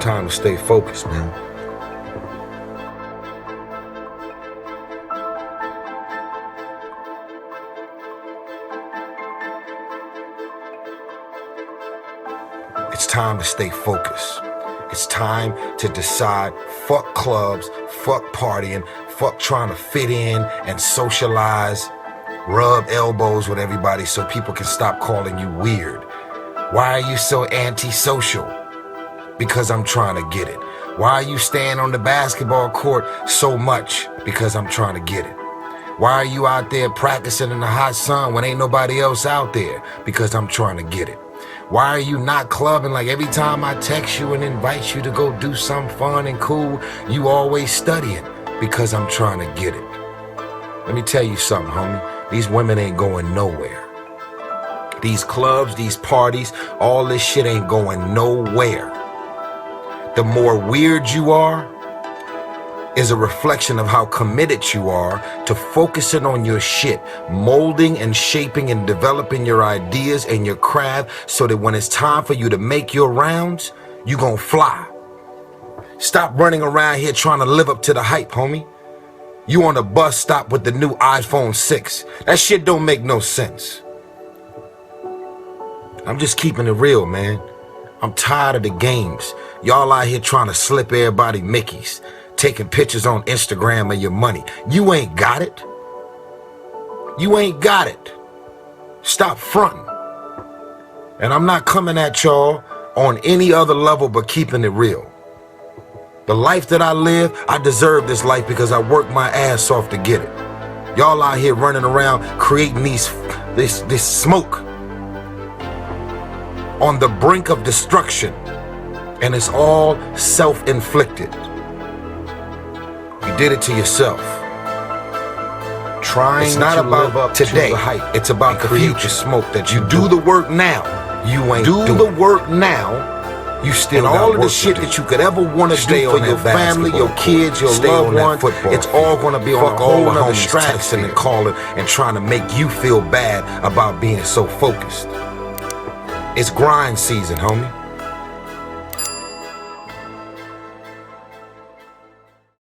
time to stay focused, man. It's time to stay focused. It's time to decide, fuck clubs, fuck partying, fuck trying to fit in and socialize, rub elbows with everybody so people can stop calling you weird. Why are you so antisocial? Because I'm trying to get it. Why are you staying on the basketball court so much? Because I'm trying to get it. Why are you out there practicing in the hot sun when ain't nobody else out there? Because I'm trying to get it. Why are you not clubbing? Like every time I text you and invite you to go do something fun and cool, you always studying? Because I'm trying to get it. Let me tell you something, homie. These women ain't going nowhere. These clubs, these parties, all this shit ain't going nowhere. The more weird you are is a reflection of how committed you are to focusing on your shit, molding and shaping and developing your ideas and your craft so that when it's time for you to make your rounds, you gonna fly. Stop running around here trying to live up to the hype, homie. You on the bus stop with the new iPhone 6. That shit don't make no sense. I'm just keeping it real, man. I'm tired of the games. Y'all out here trying to slip everybody Mickeys, taking pictures on Instagram of your money. You ain't got it. You ain't got it. Stop fronting. And I'm not coming at y'all on any other level but keeping it real. The life that I live, I deserve this life because I worked my ass off to get it. Y'all out here running around creating this smoke on the brink of destruction, and it's all self-inflicted. You did it to yourself. It's not about today. It's about the future. Smoke that you do the work now. You ain't do the work now. You still and all of the shit that you could ever want to do for your family, your kids, your loved ones. It's all going to be on a whole other distraction and calling and trying to make you feel bad about being so focused. It's grind season, homie.